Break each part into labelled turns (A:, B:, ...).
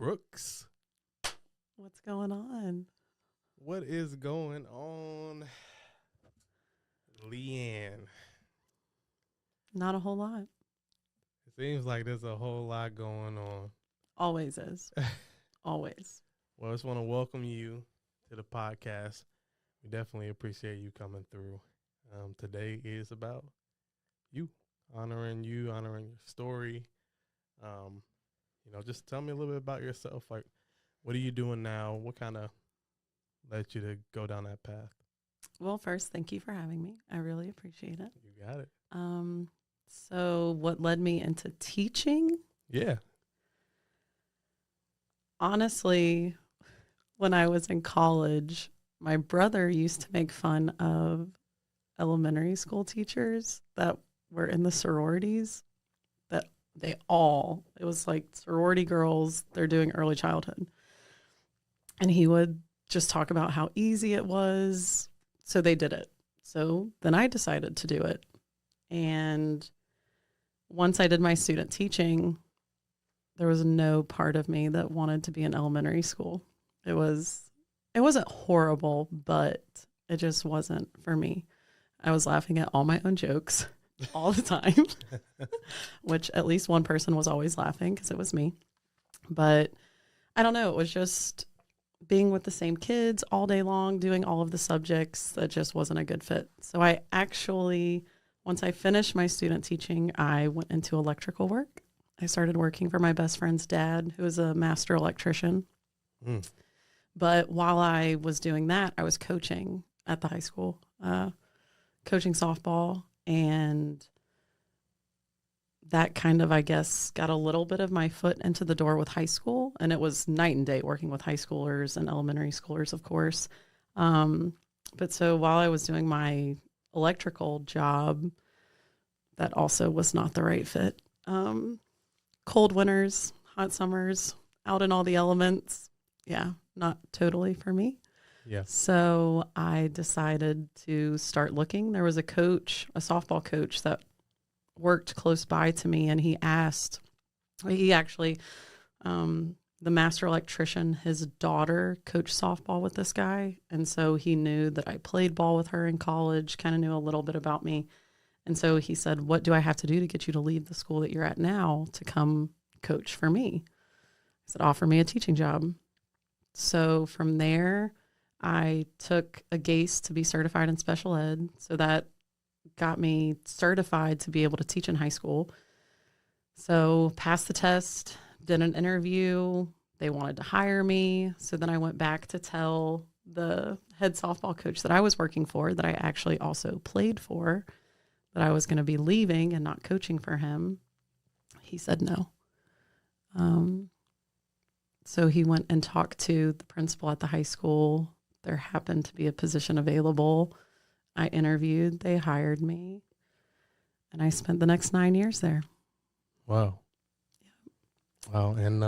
A: Brooks.
B: What's going on?
A: What is going on, Leanne?
B: Not a whole lot.
A: It seems like there's a whole lot going on.
B: Always is. Always.
A: Well, I just want to welcome you to the podcast. We definitely appreciate you coming through. Today is about you, honoring your story. Just tell me a little bit about yourself. Like, what are you doing now? What kind of led you to go down that path?
B: Well, first, thank you for having me. I really appreciate it.
A: You got it.
B: So what led me into teaching?
A: Yeah.
B: Honestly, when I was in college, my brother used to make fun of elementary school teachers that were in the sororities, that it was like sorority girls, they're doing early childhood. And he would just talk about how easy it was. So they did it. So then I decided to do it. And once I did my student teaching, there was no part of me that wanted to be in elementary school. It wasn't horrible, but it just wasn't for me. I was laughing at all my own jokes all the time, which at least one person was always laughing because it was me. But I don't know. It was just being with the same kids all day long, doing all of the subjects that just wasn't a good fit. So I actually, once I finished my student teaching, I went into electrical work. I started working for my best friend's dad, who was a master electrician. But while I was doing that, I was coaching at the high school, coaching softball. And that kind of, I guess, got a little bit of my foot into the door with high school. And it was night and day working with high schoolers and elementary schoolers, of course. But so while I was doing my electrical job, that also was not the right fit. Cold winters, hot summers, out in all the elements. Yeah, not totally for me.
A: Yeah.
B: So I decided to start looking. There was a softball coach that worked close by to me, and he actually, the master electrician, his daughter coached softball with this guy. And so he knew that I played ball with her in college, kind of knew a little bit about me. And so he said, "What do I have to do to get you to leave the school that you're at now to come coach for me?" He said, "Offer me a teaching job." So from there, I took a GACE to be certified in special ed. So that got me certified to be able to teach in high school. So passed the test, did an interview. They wanted to hire me. So then I went back to tell the head softball coach that I was working for, that I actually also played for, that I was going to be leaving and not coaching for him. He said no. So he went and talked to the principal at the high school. There happened to be a position available. I interviewed, they hired me, and I spent the next 9 years there.
A: Wow. Yeah. Wow. And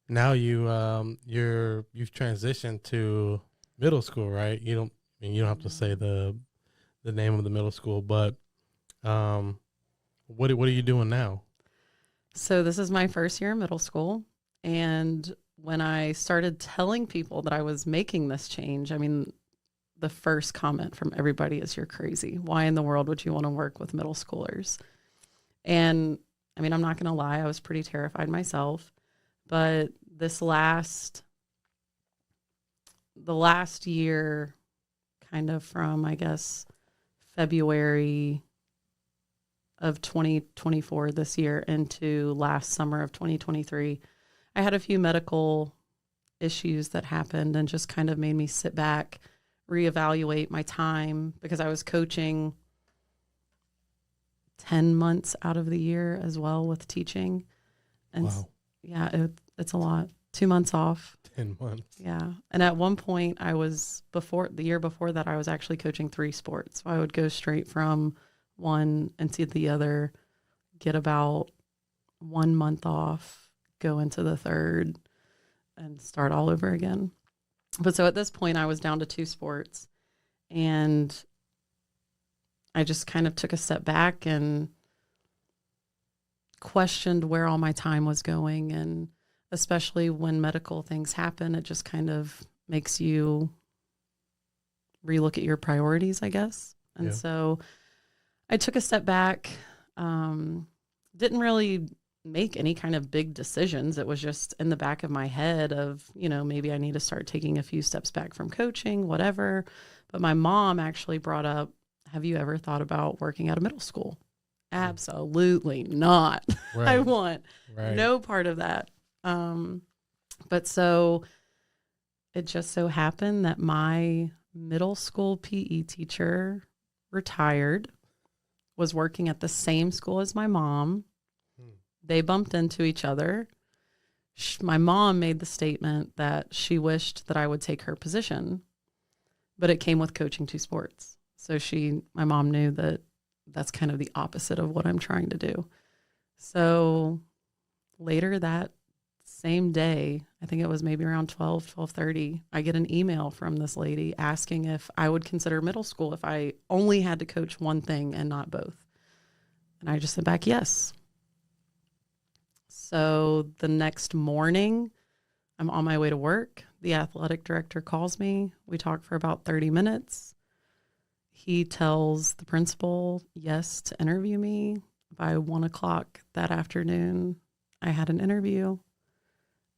A: now you've transitioned to middle school, right? You don't have to say the name of the middle school, but what are you doing now?
B: So this is my first year in middle school, and when I started telling people that I was making this change, I mean, the first comment from everybody is, "You're crazy. Why in the world would you want to work with middle schoolers?" And I mean, I'm not going to lie, I was pretty terrified myself, but the last year, kind of from, I guess, February of 2024 this year into last summer of 2023, I had a few medical issues that happened and just kind of made me sit back, reevaluate my time, because I was coaching 10 months out of the year as well with teaching. And
A: wow.
B: Yeah, it's a lot. 2 months off.
A: 10 months.
B: Yeah. And at one point the year before that, I was actually coaching 3 sports. So I would go straight from one into the other, get about 1 month off, go into the third, and start all over again. But so at this point, I was down to 2 sports, and I just kind of took a step back and questioned where all my time was going. And especially when medical things happen. It just kind of makes you relook at your priorities, I guess. And
A: Yeah.
B: so I took a step back, didn't really make any kind of big decisions. It was just in the back of my head of, maybe I need to start taking a few steps back from coaching, whatever. But my mom actually brought up, have you ever thought about working at a middle school? Absolutely not.
A: Right.
B: I want
A: Right.
B: no part of that. But so it just so happened that my middle school PE teacher retired, was working at the same school as my mom. They bumped into each other. My mom made the statement that she wished that I would take her position, but it came with coaching 2 sports. So my mom knew that that's kind of the opposite of what I'm trying to do. So later that same day, I think it was maybe around 12:30, I get an email from this lady asking if I would consider middle school if I only had to coach one thing and not both. And I just sent back yes. So the next morning, I'm on my way to work. The athletic director calls me. We talk for about 30 minutes. He tells the principal yes to interview me. By 1 o'clock that afternoon, I had an interview.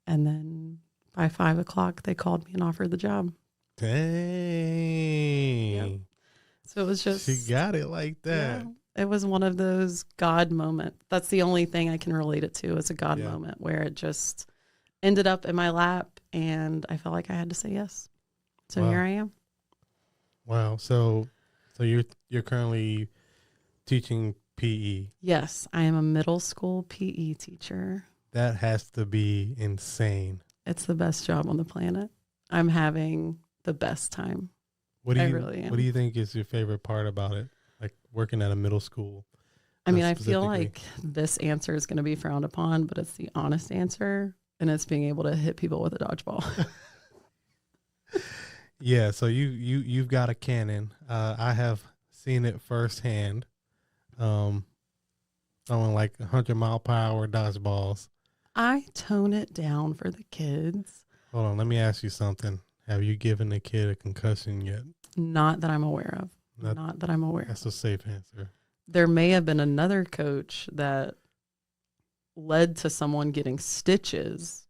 B: And then by 5 o'clock, they called me and offered the job.
A: Dang.
B: Yep. So it was just...
A: She got it like that.
B: Yeah, it was one of those God moments. That's the only thing I can relate it to, is a God moment where it just ended up in my lap and I felt like I had to say yes. So here I am.
A: Wow. So you're currently teaching PE.
B: Yes, I am a middle school PE teacher.
A: That has to be insane.
B: It's the best job on the planet. I'm having the best time.
A: What do
B: What
A: do you think is your favorite part about it? Like working at a middle school?
B: I mean, I feel like this answer is going to be frowned upon, but it's the honest answer, and it's being able to hit people with a dodgeball.
A: Yeah, so you've got a cannon. I have seen it firsthand. Throwing like 100-mile-per-hour dodgeballs.
B: I tone it down for the kids.
A: Hold on, let me ask you something. Have you given a kid a concussion yet?
B: Not that I'm aware of. Not that I'm aware.
A: That's a safe answer.
B: There may have been another coach that led to someone getting stitches,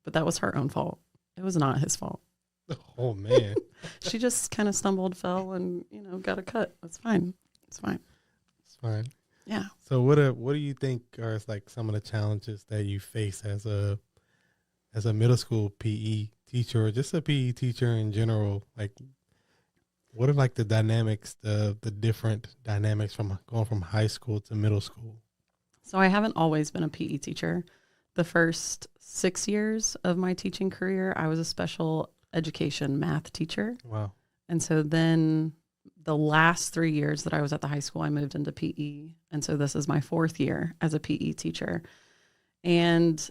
B: but that was her own fault. It was not his fault.
A: Oh, man.
B: She just kind of stumbled, fell, and, got a cut. That's fine. It's fine.
A: It's fine.
B: Yeah.
A: So what do you think are like some of the challenges that you face as a middle school PE teacher, or just a PE teacher in general? Like, what are like the dynamics, the different dynamics from going from high school to middle school?
B: So I haven't always been a PE teacher. The first 6 years of my teaching career, I was a special education math teacher.
A: Wow.
B: And so then the last 3 years that I was at the high school, I moved into PE. And so this is my 4th year as a PE teacher. And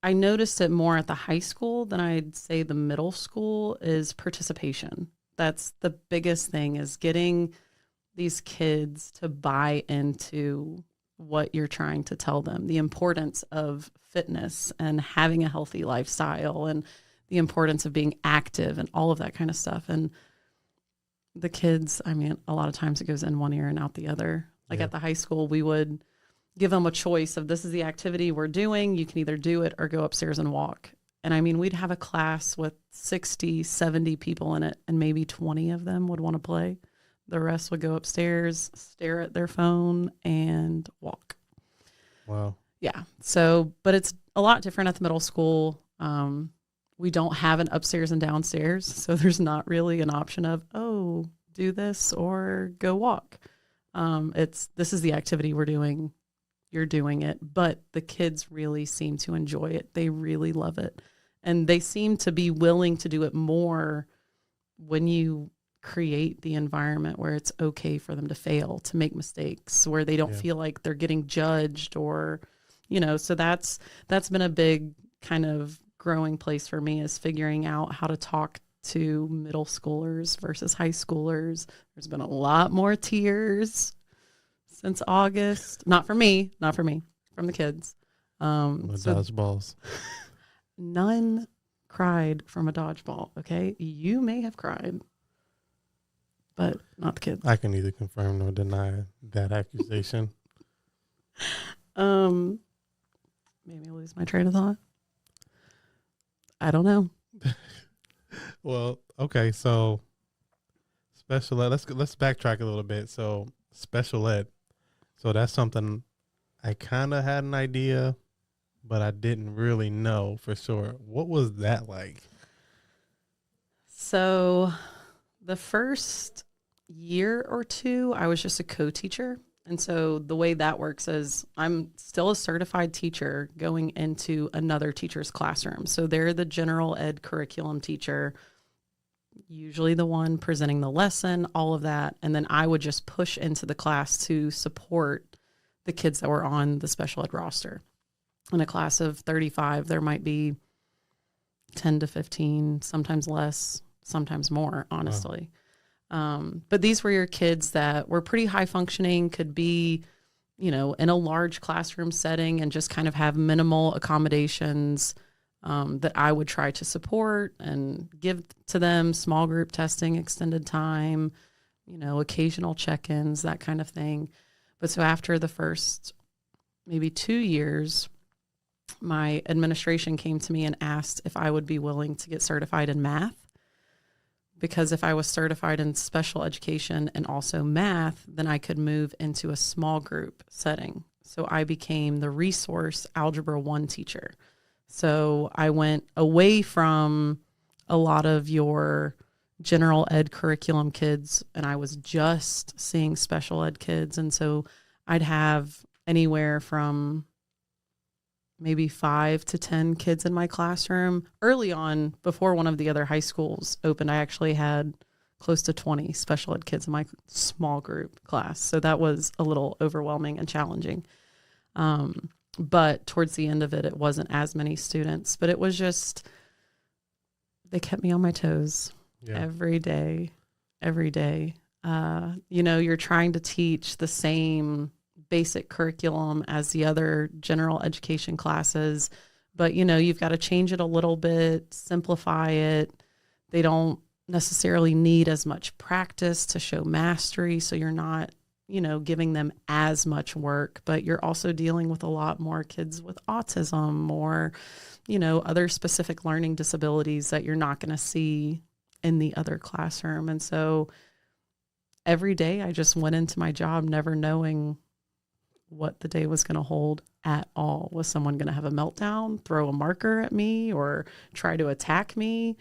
B: I noticed it more at the high school than I'd say the middle school is participation. That's the biggest thing, is getting these kids to buy into what you're trying to tell them, the importance of fitness and having a healthy lifestyle and the importance of being active and all of that kind of stuff. And the kids, I mean, a lot of times it goes in one ear and out the other. Like at the high school, we would give them a choice of, this is the activity we're doing. You can either do it or go upstairs and walk. And I mean, we'd have a class with 60, 70 people in it, and maybe 20 of them would want to play. The rest would go upstairs, stare at their phone, and walk.
A: Wow.
B: Yeah. So, but it's a lot different at the middle school. We don't have an upstairs and downstairs, so there's not really an option of, oh, do this or go walk. This is the activity we're doing. You're doing it. But the kids really seem to enjoy it. They really love it. And they seem to be willing to do it more when you create the environment where it's okay for them to fail, to make mistakes, where they don't feel like they're getting judged or, so that's been a big kind of growing place for me, is figuring out how to talk to middle schoolers versus high schoolers. There's been a lot more tears since August. Not for me, from the kids.
A: The
B: So
A: dodgeballs.
B: none cried from a dodgeball. Okay. You may have cried, but not the kids.
A: I can neither confirm nor deny that accusation.
B: Made me lose my train of thought. I don't know.
A: Well, okay, so special ed. Let's backtrack a little bit. So special ed. So that's something I kind of had an idea, but I didn't really know for sure. What was that like?
B: So the first year or two, I was just a co-teacher. And so the way that works is I'm still a certified teacher going into another teacher's classroom. So they're the general ed curriculum teacher, usually the one presenting the lesson, all of that. And then I would just push into the class to support the kids that were on the special ed roster. In a class of 35, there might be 10 to 15, sometimes less, sometimes more, honestly. Wow. But these were your kids that were pretty high functioning, could be, in a large classroom setting and just kind of have minimal accommodations that I would try to support and give to them, small group testing, extended time, occasional check-ins, that kind of thing. But so after the first maybe 2 years, my administration came to me and asked if I would be willing to get certified in math. Because if I was certified in special education and also math, then I could move into a small group setting. So I became the resource Algebra 1 teacher. So I went away from a lot of your general ed curriculum kids, and I was just seeing special ed kids. And so I'd have anywhere from maybe 5 to 10 kids in my classroom. Early on, before one of the other high schools opened, I actually had close to 20 special ed kids in my small group class. So that was a little overwhelming and challenging. But towards the end of it, it wasn't as many students, but it was just, they kept me on my toes every day. You're trying to teach the same basic curriculum as the other general education classes, but you've got to change it a little bit, simplify it. They don't necessarily need as much practice to show mastery, so you're not giving them as much work, but you're also dealing with a lot more kids with autism or other specific learning disabilities that you're not going to see in the other classroom. And so every day I just went into my job never knowing what the day was going to hold at all. Was someone going to have a meltdown, throw a marker at me, or try to attack me?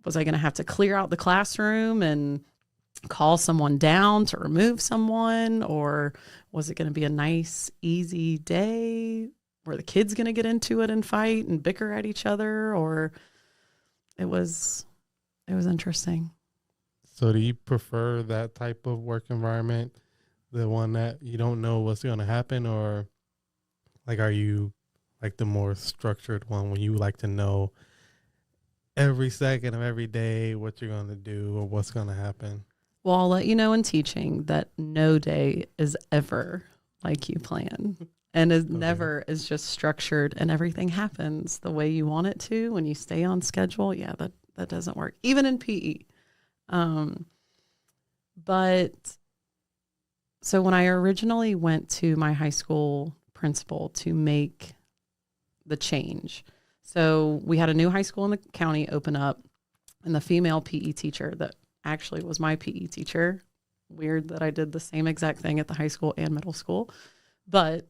B: Was I going to have to clear out the classroom and call someone down to remove someone? Or was it going to be a nice, easy day? Were the kids going to get into it and fight and bicker at each other? Or it was interesting.
A: So do you prefer that type of work environment? The one that you don't know what's going to happen, or like, are you like the more structured one when you like to know every second of every day what you're going to do or what's going to happen?
B: Well, I'll let you know in teaching that no day is ever like you plan, and is never is just structured and everything happens the way you want it to when you stay on schedule. Yeah, that doesn't work, even in PE. But so when I originally went to my high school principal to make the change, so we had a new high school in the county open up, and the female PE teacher that actually was my PE teacher, weird that I did the same exact thing at the high school and middle school, but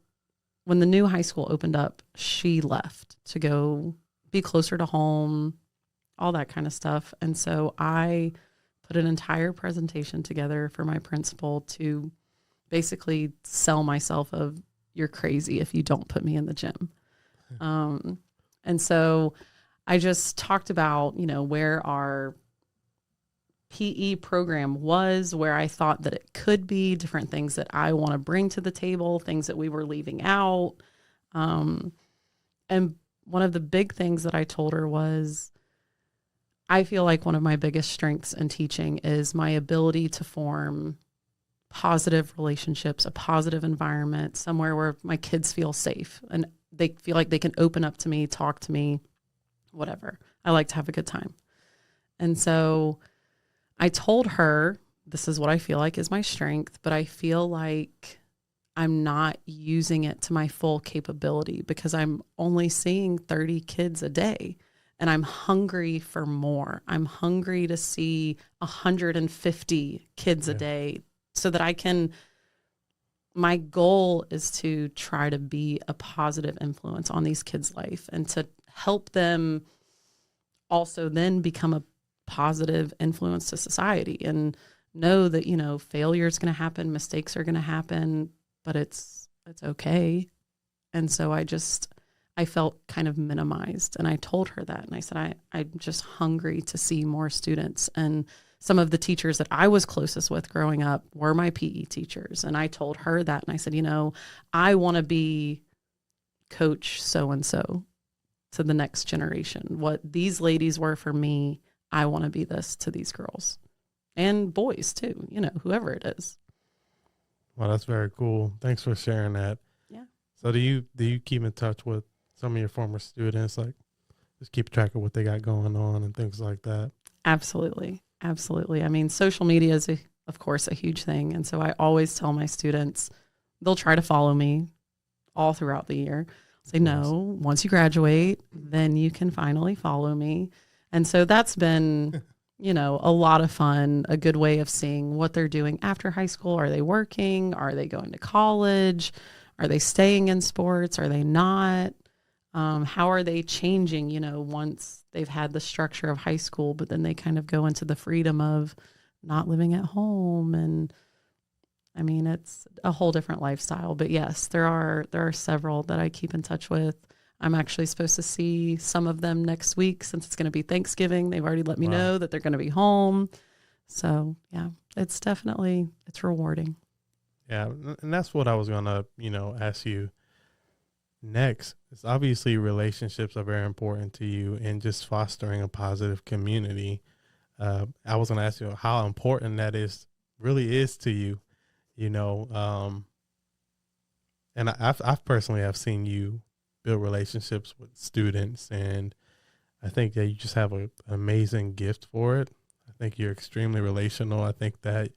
B: when the new high school opened up, she left to go be closer to home, all that kind of stuff. And so I put an entire presentation together for my principal to basically sell myself of, you're crazy if you don't put me in the gym. And so I just talked about, where our PE program was, where I thought that it could be, different things that I want to bring to the table, things that we were leaving out. And one of the big things that I told her was, I feel like one of my biggest strengths in teaching is my ability to form positive relationships, a positive environment, somewhere where my kids feel safe. And they feel like they can open up to me, talk to me, whatever. I like to have a good time. And so I told her, this is what I feel like is my strength, but I feel like I'm not using it to my full capability because I'm only seeing 30 kids a day, and I'm hungry for more. I'm hungry to see 150 kids a day so that I can, my goal is to try to be a positive influence on these kids' life and to help them also then become a positive influence to society and know that, you know, failure is going to happen, mistakes are going to happen, but it's okay. And so I felt kind of minimized, and I told her that. And I said, I'm just hungry to see more students. And some of the teachers that I was closest with growing up were my PE teachers. And I told her that, and I said, you know, I want to be coach so-and-so to the next generation. What these ladies were for me, I want to be this to these girls and boys too, you know, whoever it is.
A: Well, that's very cool. Thanks for sharing that.
B: Yeah.
A: So do you keep in touch with some of your former students, like just keep track of what they got going on and things like that?
B: Absolutely. Absolutely. I mean, social media is, of course, a huge thing. And so I always tell my students, they'll try to follow me all throughout the year. Say, no, once you graduate, then you can finally follow me. And so that's been, you know, a lot of fun, a good way of seeing what they're doing after high school. Are they working? Are they going to college? Are they staying in sports? Are they not? How are they changing, you know, once they've had the structure of high school, but then they kind of go into the freedom of not living at home. And I mean, it's a whole different lifestyle. But yes, there are several that I keep in touch with. I'm actually supposed to see some of them next week since it's going to be Thanksgiving. They've already let me know that they're going to be home. So yeah, it's rewarding.
A: Yeah. And that's what I was going to, you know, ask you next. It's obviously relationships are very important to you and just fostering a positive community. I was going to ask you how important that really is to you, you know, and I've personally have seen you build relationships with students, and I think that you just have an amazing gift for it. I think you're extremely relational. I think that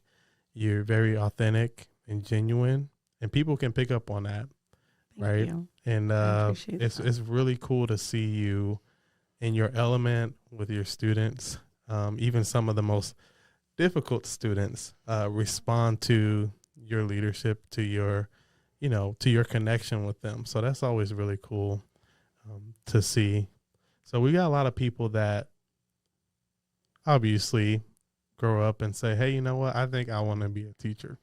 A: you're very authentic and genuine, and people can pick up on that. Thank you. And it's really cool to see you in your element with your students. Even some of the most difficult students respond to your leadership, to your, you know, to your connection with them. So that's always really cool to see. So we got a lot of people that obviously grow up and say, hey, you know what? I think I want to be a teacher.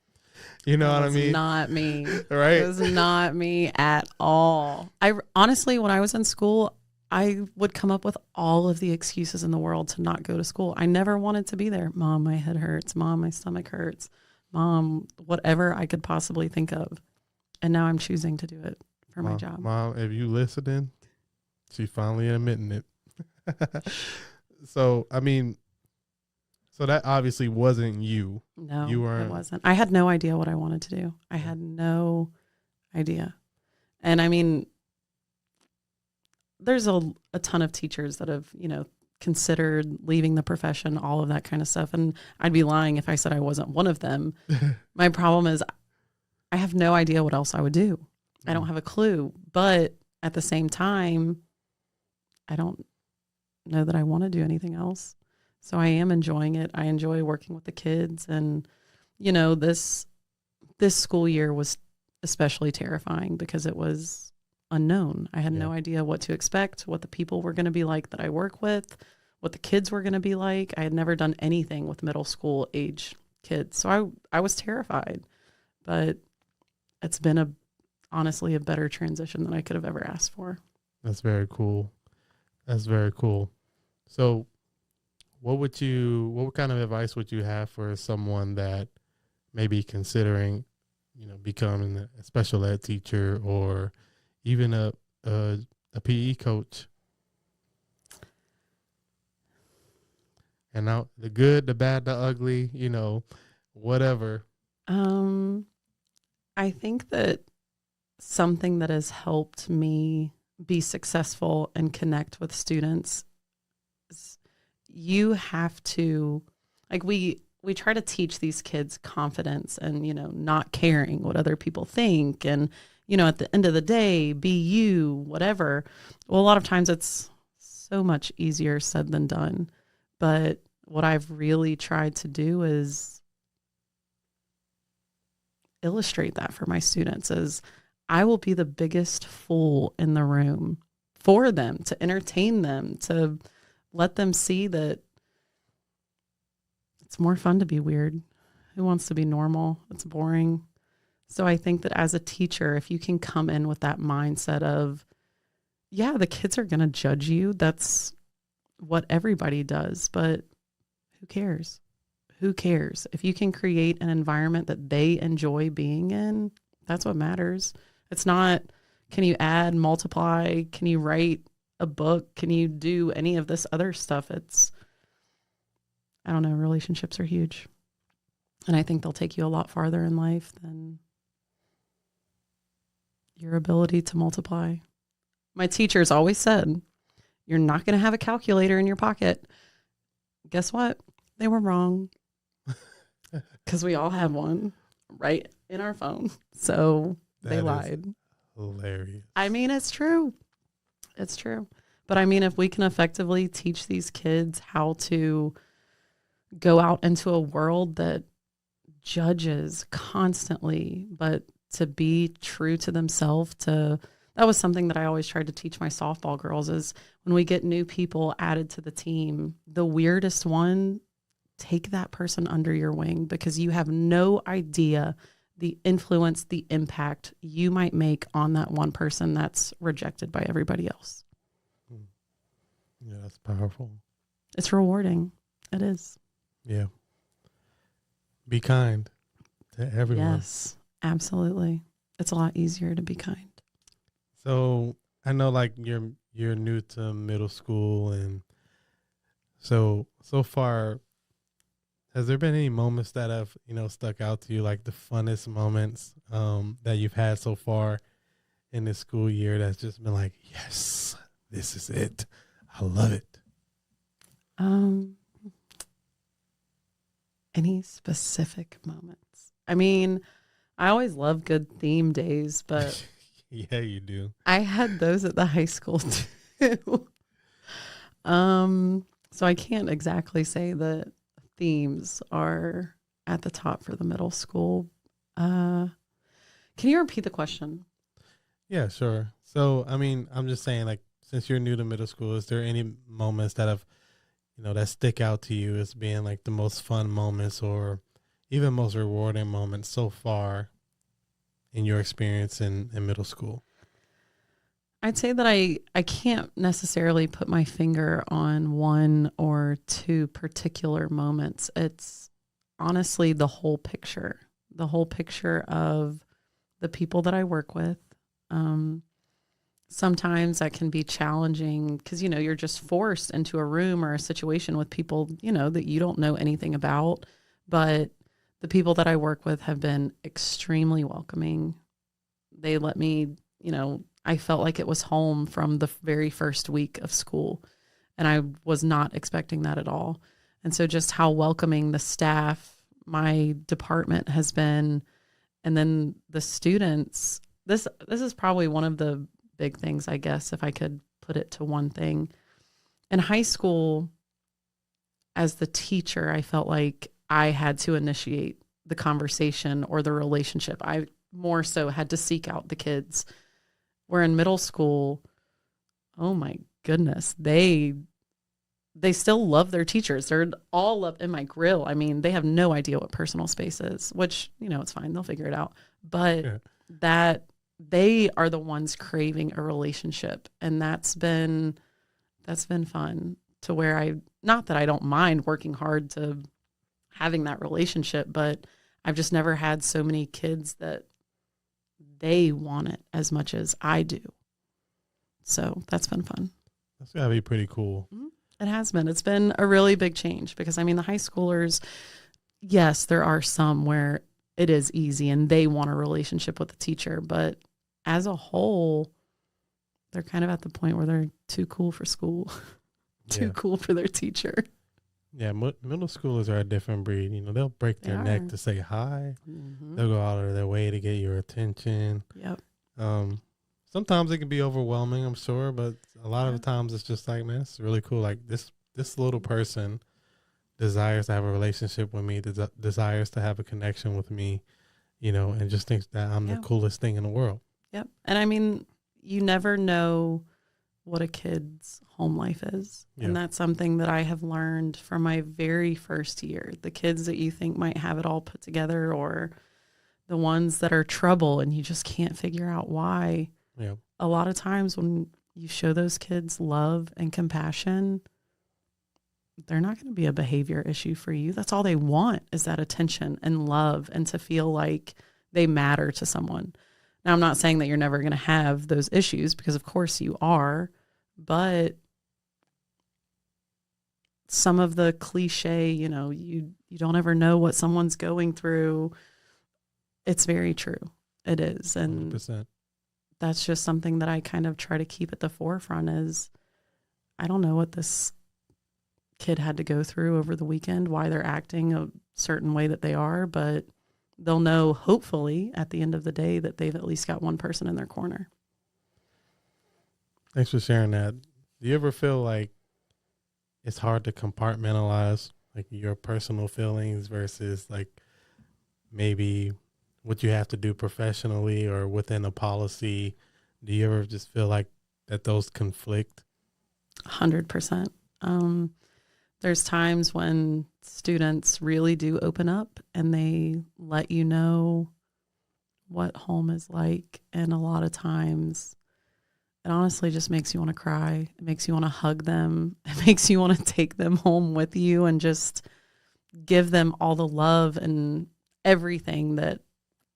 A: You know what I mean?
B: Not me.
A: Right?
B: It was not me at all. I honestly, when I was in school, I would come up with all of the excuses in the world to not go to school. I never wanted to be there. Mom, my head hurts. Mom, my stomach hurts. Mom, whatever I could possibly think of. And now I'm choosing to do it for my job.
A: Mom, if you listening, she finally admitting it. So, I mean, so that obviously wasn't you.
B: No,
A: it
B: wasn't. I had no idea what I wanted to do. I had no idea. And I mean, there's a ton of teachers that have, you know, considered leaving the profession, all of that kind of stuff. And I'd be lying if I said I wasn't one of them. My problem is I have no idea what else I would do. I don't have a clue. But at the same time, I don't know that I want to do anything else. So I am enjoying it. I enjoy working with the kids. And, you know, this school year was especially terrifying because it was unknown. I had no idea what to expect, what the people were going to be like that I work with, what the kids were going to be like. I had never done anything with middle school age kids. So I was terrified. But it's been honestly a better transition than I could have ever asked for.
A: That's very cool. That's very cool. So what kind of advice would you have for someone that may be considering, you know, becoming a special ed teacher or even a PE coach? And now the good, the bad, the ugly, you know, whatever.
B: I think that something that has helped me be successful and connect with students is you have to, like, we try to teach these kids confidence and, not caring what other people think. And, at the end of the day, be you, whatever. Well, a lot of times it's so much easier said than done. But what I've really tried to do is illustrate that for my students is I will be the biggest fool in the room for them, to entertain them, to let them see that it's more fun to be weird. Who wants to be normal? It's boring. So I think that as a teacher, if you can come in with that mindset of, yeah, the kids are going to judge you. That's what everybody does, but who cares? Who cares? If you can create an environment that they enjoy being in, that's what matters. It's not, can you add, multiply? Can you write a book? Can you do any of this other stuff? It's, I don't know, relationships are huge. And I think they'll take you a lot farther in life than your ability to multiply. My teachers always said, you're not going to have a calculator in your pocket. Guess what? They were wrong. Because we all have one right in our phone. So they lied.
A: Hilarious.
B: I mean, it's true. It's true. But I mean, if we can effectively teach these kids how to go out into a world that judges constantly, but to be true to themselves, that was something that I always tried to teach my softball girls is when we get new people added to the team, the weirdest one, take that person under your wing because you have no idea the influence, the impact you might make on that one person that's rejected by everybody else.
A: Yeah, that's powerful.
B: It's rewarding. It is.
A: Yeah. Be kind to everyone.
B: Yes, absolutely. It's a lot easier to be kind.
A: So I know like you're new to middle school, and so far, has there been any moments that have, stuck out to you, like the funnest moments that you've had so far in this school year that's just been like, yes, this is it. I love it.
B: Any specific moments? I mean, I always love good theme days, but
A: yeah, you do.
B: I had those at the high school too. So I can't exactly say that themes are at the top for the middle school. Can you repeat the question?
A: Yeah, sure. So, I mean, I'm just saying, like, since you're new to middle school, is there any moments that have, that stick out to you as being like the most fun moments or even most rewarding moments so far in your experience in middle school?
B: I'd say that I can't necessarily put my finger on one or two particular moments. It's honestly the whole picture of the people that I work with. Sometimes that can be challenging because, you're just forced into a room or a situation with people, that you don't know anything about. But the people that I work with have been extremely welcoming. They let me, I felt like it was home from the very first week of school, and I was not expecting that at all. And so just how welcoming the staff, my department has been, and then the students, this is probably one of the big things, I guess, if I could put it to one thing. In high school, as the teacher, I felt like I had to initiate the conversation or the relationship. I more so had to seek out the kids. Where in middle school, oh my goodness, they still love their teachers. They're all up in my grill. I mean, they have no idea what personal space is, which, it's fine. They'll figure it out. But that they are the ones craving a relationship. And that's been fun to where not that I don't mind working hard to having that relationship, but I've just never had so many kids that they want it as much as I do. So that's been fun.
A: That's gotta be pretty cool.
B: It has been. It's been a really big change because, I mean, the high schoolers, yes, there are some where it is easy and they want a relationship with the teacher, but as a whole, they're kind of at the point where they're too cool for school, too cool for their teacher.
A: Yeah, middle schoolers are a different breed. You know, they'll break their neck to say hi. They'll go out of their way to get your attention.
B: Yep.
A: Sometimes it can be overwhelming, I'm sure, but a lot of the times it's just like, man, it's really cool. Like this little person desires to have a relationship with me, desires to have a connection with me, you know, and just thinks that I'm the coolest thing in the world.
B: Yep. And I mean, you never know what a kid's home life is. Yep. And that's something that I have learned from my very first year. The kids that you think might have it all put together, or the ones that are trouble and you just can't figure out why.
A: Yep.
B: A lot of times when you show those kids love and compassion, they're not going to be a behavior issue for you. That's all they want, is that attention and love and to feel like they matter to someone. Now, I'm not saying that you're never going to have those issues, because of course you are, but some of the cliche, you know, you don't ever know what someone's going through. It's very true. It is. And
A: 100%.
B: That's just something that I kind of try to keep at the forefront is, I don't know what this kid had to go through over the weekend, why they're acting a certain way that they are, but they'll know, hopefully, at the end of the day, that they've at least got one person in their corner.
A: Thanks for sharing that. Do you ever feel like it's hard to compartmentalize like your personal feelings versus like maybe what you have to do professionally or within a policy? Do you ever just feel like that those conflict?
B: 100%. There's times when students really do open up and they let you know what home is like. And a lot of times it honestly just makes you want to cry. It makes you want to hug them. It makes you want to take them home with you and just give them all the love and everything that,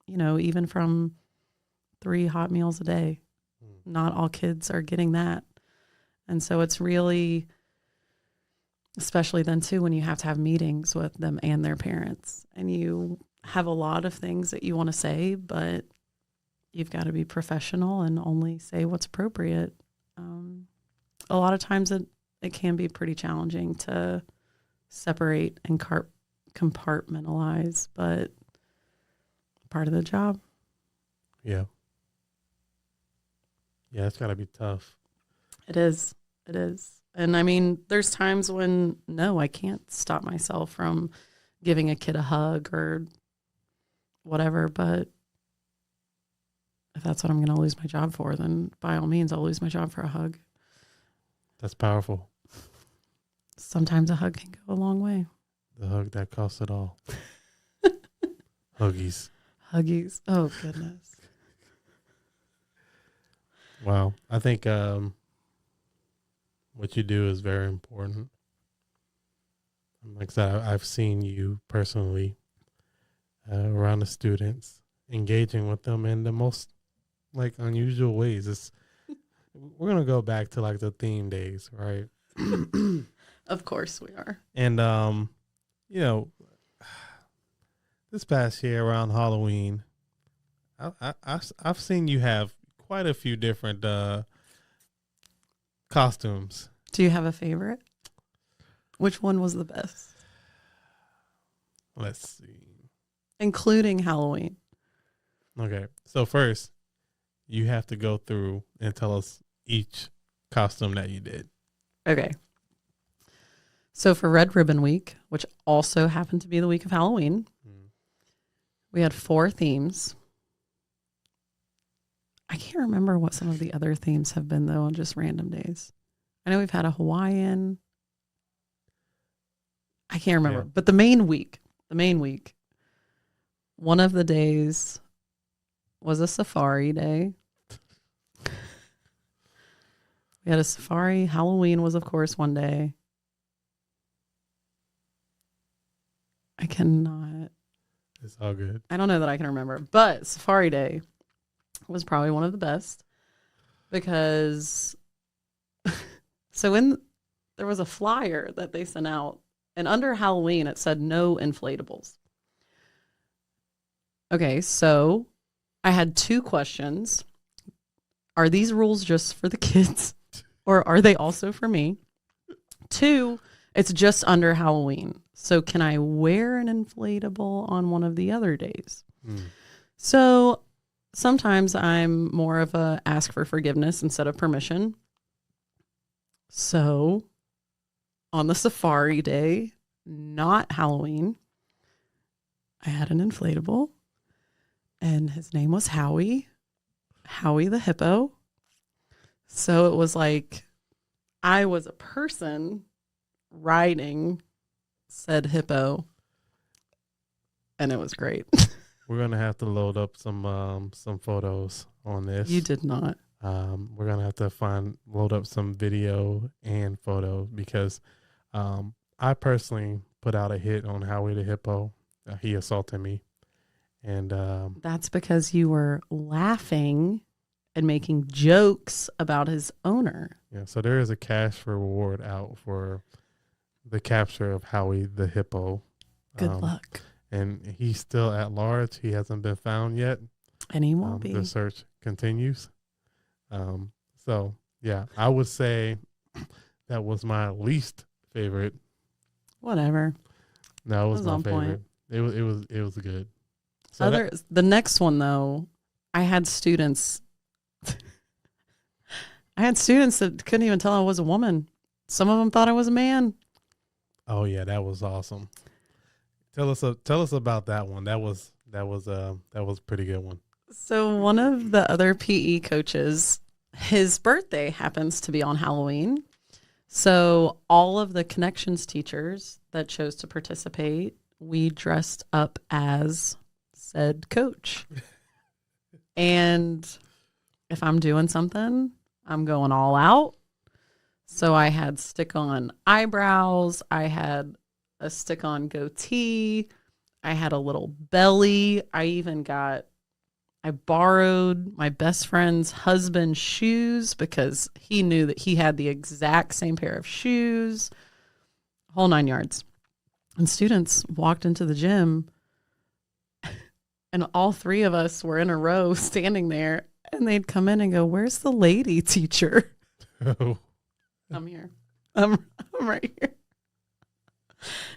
B: you know, even from 3 hot meals a day, not all kids are getting that. And so it's really, especially then too, when you have to have meetings with them and their parents, and you have a lot of things that you want to say, but you've got to be professional and only say what's appropriate. A lot of times it can be pretty challenging to separate and compartmentalize, but part of the job.
A: Yeah. Yeah, it's got to be tough.
B: It is. It is. And I mean, there's times when, no, I can't stop myself from giving a kid a hug or whatever. But if that's what I'm going to lose my job for, then by all means, I'll lose my job for a hug.
A: That's powerful.
B: Sometimes a hug can go a long way.
A: The hug that costs it all. Huggies.
B: Huggies. Oh, goodness.
A: Wow. I think what you do is very important. Like I said, I've seen you personally around the students, engaging with them in the most like unusual ways. We're going to go back to like the theme days, right?
B: Of course we are.
A: And, you know, this past year around Halloween, I've seen you have quite a few different costumes.
B: Do you have a favorite? Which one was the best?
A: Let's see.
B: Including Halloween.
A: Okay. So first, you have to go through and tell us each costume that you did.
B: Okay. So for Red Ribbon Week, which also happened to be the week of Halloween, we had 4 themes. I can't remember what some of the other themes have been, though, on just random days. I know we've had a Hawaiian. I can't remember. Yeah. But the main week, one of the days was a safari day. We had a safari. Halloween was, of course, one day. I cannot.
A: It's all good.
B: I don't know that I can remember. But Safari Day was probably one of the best because there was a flyer that they sent out, and under Halloween it said no inflatables. Okay, so I had 2 questions. are these rules just for the kids or are they also for me? 2, it's just under Halloween. So can I wear an inflatable on one of the other days? So sometimes I'm more of a ask for forgiveness instead of permission. So on the safari day, not Halloween, I had an inflatable and his name was Howie the hippo. So it was like I was a person riding said hippo, and it was great.
A: We're gonna have to load up some photos on this.
B: You did not.
A: We're gonna have to load up some video and photo because I personally put out a hit on Howie the hippo. He assaulted me, and
B: That's because you were laughing and making jokes about his owner.
A: yeah. So there is a cash reward out for the capture of Howie the hippo.
B: Good luck.
A: And he's still at large. He hasn't been found yet.
B: And he won't be.
A: The search continues. So yeah, I would say that was my least favorite.
B: Whatever.
A: No, it was my
B: on
A: favorite.
B: point.
A: It was good. So
B: the next one though, I had students that couldn't even tell I was a woman. Some of them thought I was a man.
A: oh yeah, that was awesome. Tell us about that one. That was a pretty good one.
B: So one of the other PE coaches, his birthday happens to be on Halloween. So all of the connections teachers that chose to participate, we dressed up as said coach. And if I'm doing something, I'm going all out. So I had stick-on eyebrows. I had a stick-on goatee. I had a little belly. I borrowed my best friend's husband's shoes because he knew that he had the exact same pair of shoes, whole 9 yards. And students walked into the gym and all 3 of us were in a row standing there, and they'd come in and go, "Where's the lady teacher?"
A: Oh.
B: I'm here. I'm right here.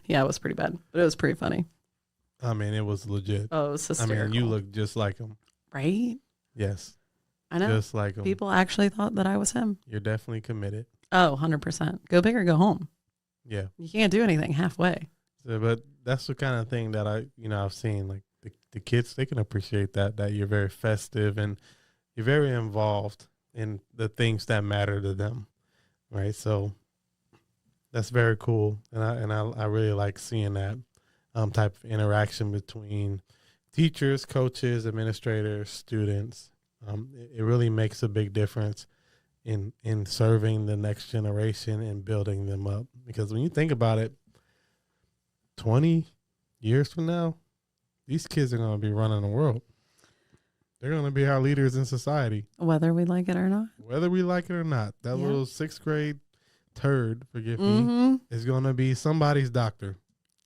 B: Yeah, it was pretty bad, but it was pretty funny.
A: I mean, it was legit.
B: Oh, it was hysterical.
A: I mean, you look just like him.
B: Right?
A: Yes.
B: I know.
A: Just like him.
B: People actually thought that I was him.
A: You're definitely committed.
B: Oh, 100%. Go big or go home.
A: Yeah.
B: You can't do anything halfway.
A: So, but that's the kind of thing that I've seen. Like the kids, they can appreciate that you're very festive and you're very involved in the things that matter to them. Right. So that's very cool. And I really like seeing that type of interaction between teachers, coaches, administrators, students. It really makes a big difference in serving the next generation and building them up. Because when you think about it, 20 years from now, these kids are going to be running the world. They're going to be our leaders in society.
B: Whether we like it or not.
A: Whether we like it or not. That little 6th grade turd, forgive
B: Mm-hmm.
A: me, is going to be somebody's doctor.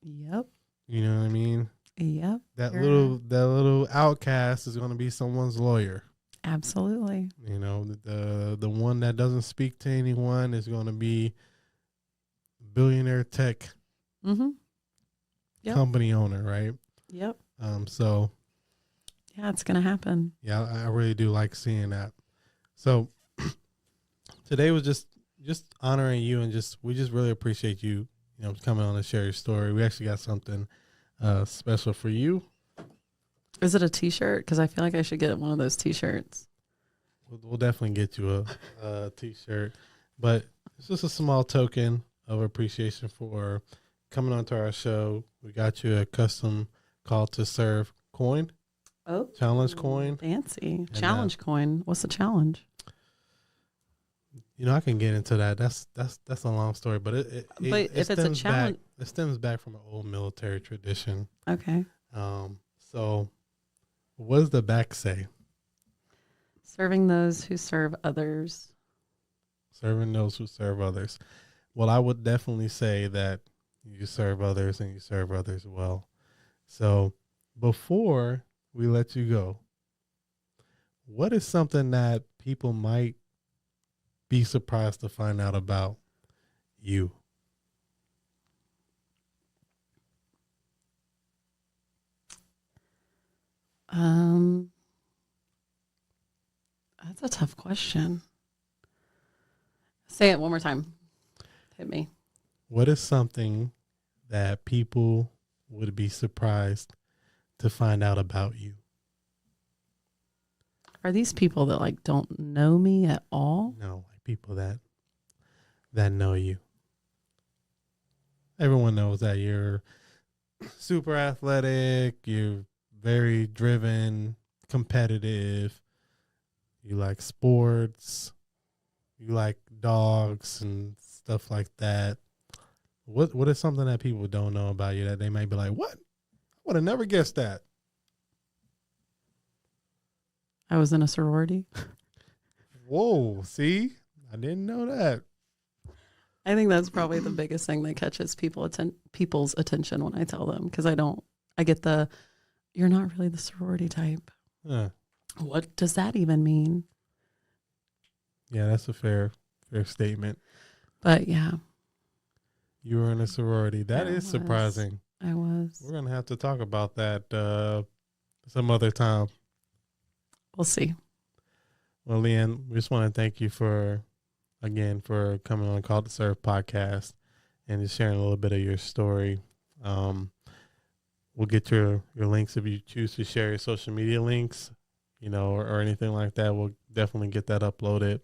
B: Yep.
A: You know what I mean?
B: Yep.
A: That little outcast is going to be someone's lawyer.
B: Absolutely.
A: You know, the one that doesn't speak to anyone is going to be billionaire tech company owner, right?
B: Yep.
A: So
B: yeah, it's gonna happen.
A: Yeah, I really do like seeing that. So today was just honoring you, and we just really appreciate you, coming on to share your story. We actually got something special for you.
B: Is it a T-shirt? Because I feel like I should get one of those T-shirts.
A: We'll definitely get you a T-shirt, but it's just a small token of appreciation for coming onto our show. We got you a custom call to serve coin.
B: Oh,
A: challenge coin.
B: Fancy.
A: And,
B: challenge coin. What's the challenge?
A: I can get into that. That's a long story, but it
B: if it's a challenge,
A: it stems back from an old military tradition.
B: Okay.
A: So what does the back say?
B: Serving those who serve others.
A: Serving those who serve others. Well, I would definitely say that you serve others and you serve others well. So before we let you go, what is something that people might be surprised to find out about you?
B: That's a tough question. Say it one more time. Hit me.
A: What is something that people would be surprised to find out about you?
B: Are these people that like don't know me at all?
A: No, like people that know you. Everyone knows that you're super athletic, you're very driven, competitive, you like sports, you like dogs and stuff like that. What is something that people don't know about you that they might be like, what? I would have never guessed that.
B: I was in a sorority.
A: Whoa, see? I didn't know that.
B: I think that's probably the biggest thing that catches people's attention when I tell them, because I get the, you're not really the sorority type.
A: Huh.
B: What does that even mean?
A: Yeah, that's a fair statement.
B: But yeah.
A: You were in a sorority. That
B: I
A: is
B: was.
A: surprising.
B: I was.
A: We're going to have to talk about that some other time.
B: We'll see.
A: Well, Leanne, we just want to thank you for coming on Call to Serve podcast and just sharing a little bit of your story. We'll get your links if you choose to share your social media links, or anything like that. We'll definitely get that uploaded.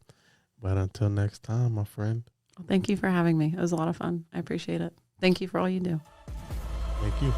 A: But until next time, my friend.
B: Well, thank you for having me. It was a lot of fun. I appreciate it. Thank you for all you do.
A: Thank you.